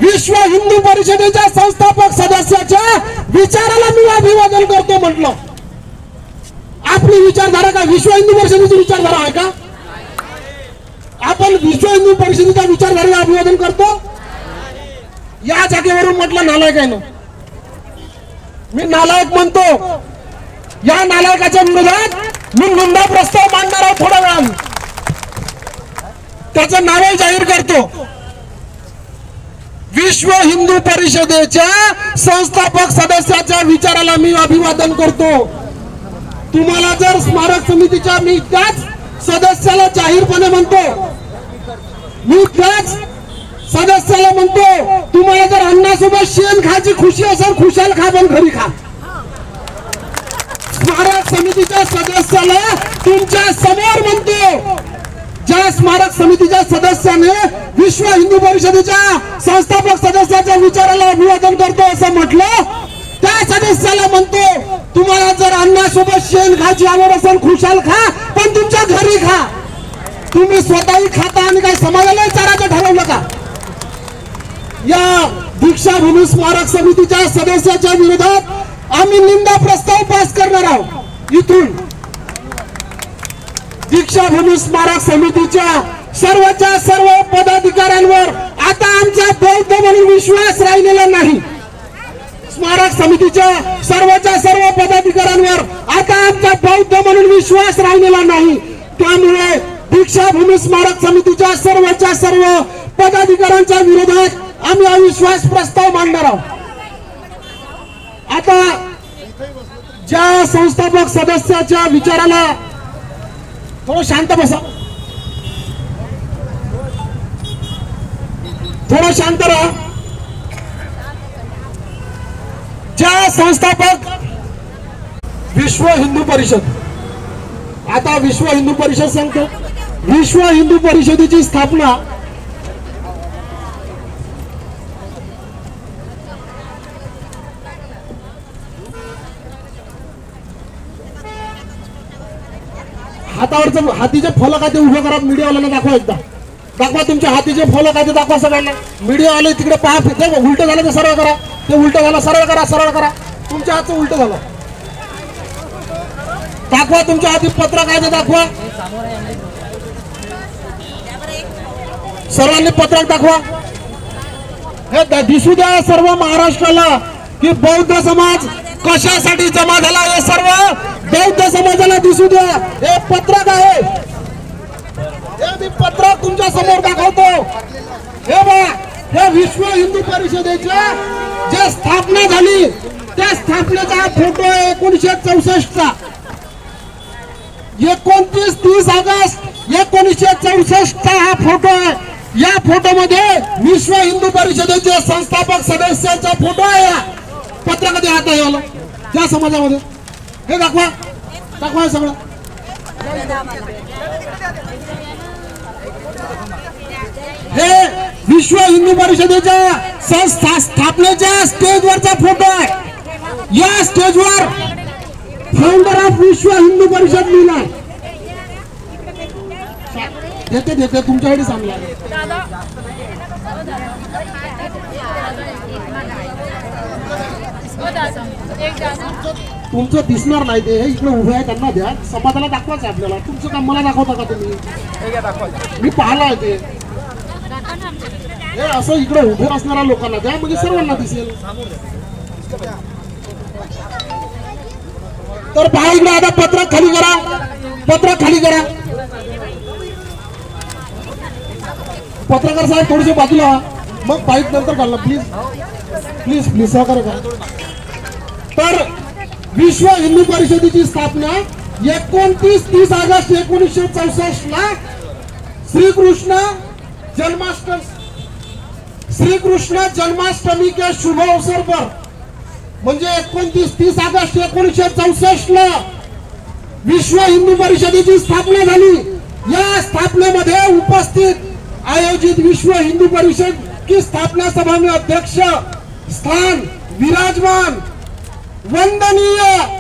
विश्व हिंदू परिषदेच्या संस्थापक सदस्याच्या विचाराला मी अभिवादन करतो म्हटलं. आपली विचारधारा का विश्व हिंदू परिषदेची विचारधारा आहे का? आपण विश्व हिंदू परिषदेच्या विचारधारेला अभिवादन करतो? या जागेवरून म्हटलं नालायक आहे ना. मी नालायक म्हणतो. या नालायकाच्या विरोधात मी निंदा प्रस्ताव मांडणार आहे थोड्या वेळाने. त्याचं नावही जाहीर करतो. विश्व हिंदू परिषदेच्या संस्थापक सदस्याच्या विचाराला मी अभिवादन करतो. तुम्हाला जर स्मारक समितीच्या मी त्याच सदस्याला जाहीरपणे म्हणतो, मी त्याच सदस्याला म्हणतो, तुम्हाला जर अन्नासोबत शेण खायची खुशी असेल खुशाल खा, पण घरी खा. स्मारक समितीच्या सदस्याला तुमच्या समोर म्हणतो, ज्या स्मारक समितीच्या सदस्याने विश्व हिंदू परिषदेच्या संस्थापक सदस्याच्या विचाराला अभिवादन करतो असं म्हटलं, त्या सदस्याला म्हणतो, तुम्हाला जर अन्नासोबत शेण खायची आवड असेल खुशाल खा, पण तुमच्या घरी खा. तुम्ही स्वतःही खाता आणि काही समाजाला चाराचं ठरवलं का? या दीक्षाभूमी स्मारक समितीच्या सदस्याच्या विरोधात आम्ही निंदा प्रस्ताव पास करणार आहोत. इथून दीक्षाभूमी स्मारक समितीच्या सर्वच्या सर्व पदाधिकाऱ्यांवर आता आमचा बौद्ध म्हणून विश्वास राहिलेला नाही. स्मारक समितीच्या सर्वच्या सर्व पदाधिकाऱ्यांवर आता आमचा बौद्ध म्हणून विश्वास राहिलेला नाही. त्यामुळे दीक्षाभूमी स्मारक समितीच्या सर्वच्या सर्व पदाधिकाऱ्यांच्या विरोधात आम्ही अविश्वास प्रस्ताव मांडणार आहोत. आता ज्या संस्थापक सदस्याच्या विचाराला थोडं शांत बसा, थोडं शांत राहा. ज्या संस्थापक विश्व हिंदू परिषद, आता विश्व हिंदू परिषद सांगतो, विश्व हिंदू परिषदेची स्थापना हातावरचं हातीचे फलक आहे ते उभे करा. मीडियावाल्यांना दाखवा, एकदा दाखवा तुमचे हातीचे फलक आहे ते दाखवा सगळ्यांना. मीडिया आले तिकडे पहा, उलट झालं ते सरळ करा, ते उलट झालं सरळ करा, सरळ करा. तुमच्या हातचं उलट झालं, दाखवा तुमच्या हाती पत्रक आहे ते दाखवा. सर्वांनी पत्रक दाखवा. हे दिसू द्या सर्व महाराष्ट्राला की बौद्ध समाज कशासाठी जमा झाला. हे सर्व बौद्ध समाजाला दिसू द्या. हे पत्रक आहे, हे मी पत्रक तुमच्या समोर दाखवतो. हे बघा, हे विश्व हिंदू परिषदेच्या जे स्थापना झाली त्या स्थापनेचा हा फोटो आहे 1964 चा. 29-30 ऑगस्ट 1964 चा हा फोटो आहे. या फोटो मध्ये विश्व हिंदू परिषदेचे संस्थापक सदस्याचा फोटो आहे. या पत्रकामध्ये हात आहे आलं त्या समाजामध्ये. हे दाखवा, दाखवा सगळं. हे विश्व हिंदू परिषदेच्या संस्था स्थापनेच्या स्टेजवरचा फोटो आहे. या स्टेजवर फाउंडर ऑफ विश्व हिंदू परिषद लिहिलाय. देते देते तुमच्याकडे सांगला. तुमचं दिसणार नाही ते, इकडे उभे आहे त्यांना द्या. समाजाला दाखवायचं आपल्याला. तुमचं काम मला दाखवता का तुम्ही? मी पाहिलं ते. हे असं इकडे उभे असणाऱ्या लोकांना द्या, म्हणजे सर्वांना दिसेल. तर पहा इकडे आता पत्रक खाली करा, पत्रक खाली करा. पत्रकार साहेब थोडेसे बाजूला, मग बाईक नंतर घालला प्लीज प्लीज प्लीज सहकार्य करा. तर विश्व हिंदू परिषदेची स्थापना 29-30 ऑगस्ट 1964 ला श्रीकृष्ण जन्माष्टमी के शुभ अवसर पर, म्हणजे 29-30 ऑगस्ट 1964 ला विश्व हिंदू परिषदेची स्थापना झाली. या स्थापनेमध्ये उपस्थित आयोजित विश्व हिंदू परिषद की स्थापना सभा में अध्यक्ष स्थान विराजमान वंदनीय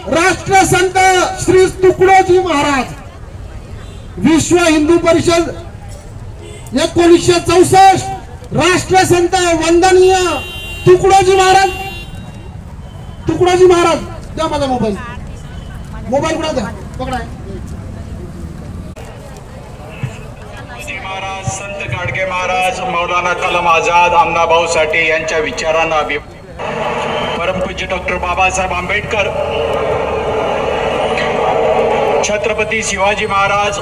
राष्ट्रसंत श्री तुकडोजी महाराज. विश्व हिंदू परिषद 1964 राष्ट्रसंत वंदनीय तुकडोजी महाराज, तुकडोजी महाराज, द्या माझा मोबाईल, मोबाईल कुठे द्या, पकडा. महाराज, संत गाडगे महाराज, मौलाना कलम आझाद, अण्णाभाऊ साठे यांच्या विचारांना परमपूज्य डॉक्टर बाबासाहेब आंबेडकर, छत्रपती शिवाजी महाराज,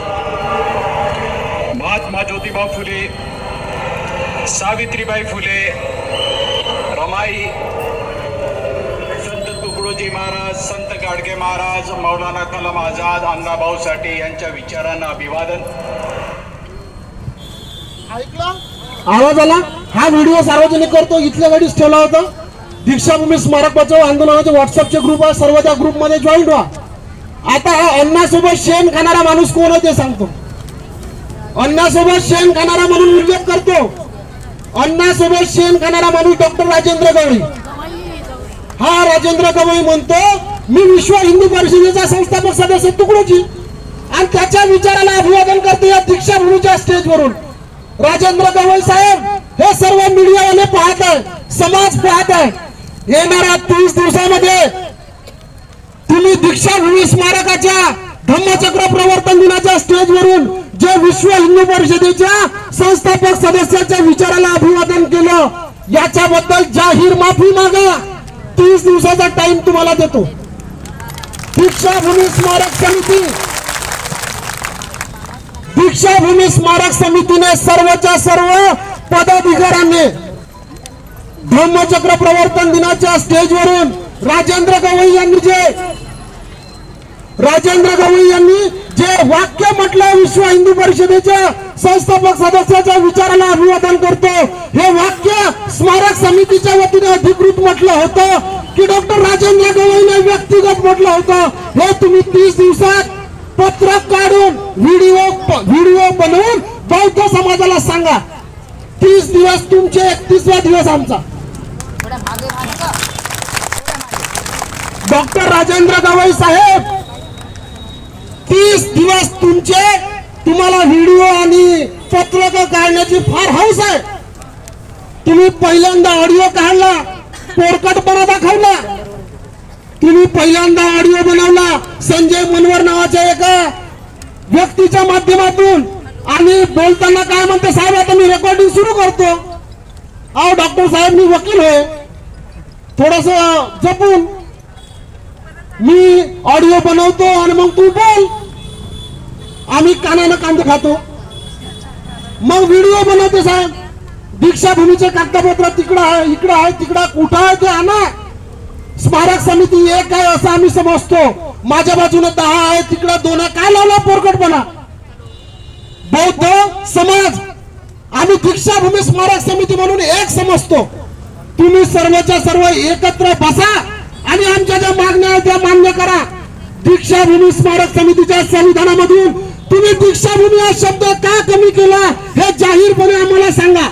महात्मा ज्योतिबा फुले, सावित्रीबाई फुले, रमाई, संत तुकडोजी महाराज, संत गाडगे महाराज, मौलाना कलम आझाद, अण्णाभाऊ साठे यांच्या विचारांना अभिवादन. आवाज आला. हा व्हिडिओ सार्वजनिक करतो. इथल्या गाडीच ठेवला होता. दीक्षाभूमी स्मारक बचाव आंदोलनाचे व्हॉट्सअपचे ग्रुप आहे, सर्व त्या ग्रुप मध्ये जॉईन व्हा. आता हा अण्णासोबत शेण खाणारा माणूस कोण आहे ते सांगतो. अण्णासोबत शेण खाणारा म्हणून उल्लेख करतो. अण्णासोबत शेण खाणारा माणूस डॉक्टर राजेंद्र गवळी. हा राजेंद्र गवळी म्हणतो मी विश्व हिंदू परिषदेचा संस्थापक सदस्य तुकडोजी, आणि त्याच्या विचाराला अभिवादन करतो या दीक्षाभूमीच्या स्टेजवरून. राजेंद्र गवळी साहेब, हे सर्व मीडियावाले पाहत आहे, समाज पाहत आहे. येणाऱ्या 30 दिवसामध्ये तुम्ही दीक्षाभूमी स्मारकाच्या धम्मचक्र प्रवर्तन दिनाच्या स्टेजवरून जे विश्व हिंदू परिषदेच्या संस्थापक सदस्याच्या विचाराला अभिवादन केलं, याच्याबद्दल जाहीर माफी मागा. 30 दिवसाचा टाइम तुम्हाला देतो. दीक्षाभूमी स्मारक समिती, दीक्षाभूमी स्मारक समितीने सर्वच्या सर्व पदाधिकाऱ्यांनी धम्मचक्र प्रवर्तन दिनाच्या स्टेजवरून राजेंद्र गवळी यांनी जे वाक्य म्हटलं, विश्व हिंदू परिषदेच्या संस्थापक सदस्याच्या विचाराला अभिवादन करतो, हे वाक्य स्मारक समितीच्या वतीने अधिकृत म्हटलं होतं की डॉक्टर राजेंद्र गवळीने व्यक्तिगत म्हटलं होतं. हे तुम्ही 30 दिवसात पत्रक काढून व्हिडिओ बनवून बौद्ध समाजाला सांगा. 30 दिवस तुमचे, 31वा दिवस आमचा. डॉक्टर राजेंद्र गवळी साहेब, 30 दिवस तुमचे. तुम्हाला व्हिडिओ आणि पत्रक काढण्याची फार हौस आहे. तुम्ही पहिल्यांदा ऑडिओ काढला, पोरकटपणा दाखवला. तुम्ही पहिल्यांदा ऑडिओ बनवला संजय मनवर नावाच्या एका व्यक्तीच्या माध्यमातून, आणि बोलताना काय म्हणते, साहेब आता मी रेकॉर्डिंग सुरू करतो. अहो डॉक्टर साहेब, मी वकील होय, थोडस जपून मी ऑडिओ बनवतो आणि मग तू बोल. आम्ही कानानं कांदे खातो, मग व्हिडिओ बनवते. साहेब, दीक्षाभूमीचे कागदपत्र तिकडं आहे, इकडं आहे, तिकडं कुठं आहे ते आणा. स्मारक समिती एक आहे असं आम्ही समजतो. माझ्या बाजूने 10 आहे, तिकडं 2 आहे. काय लावला पोरकटपणा? बौद्ध समाज आम्ही दीक्षाभूमी स्मारक समिती म्हणून एक समजतो. तुम्ही सर्वच्या सर्व एकत्र बसा आणि आमच्या ज्या मागण्या आहेत त्या मान्य करा. दीक्षाभूमी स्मारक समितीच्या संविधानामधून तुम्ही दीक्षाभूमी हा शब्द का कमी केला हे जाहीरपणे आम्हाला सांगा.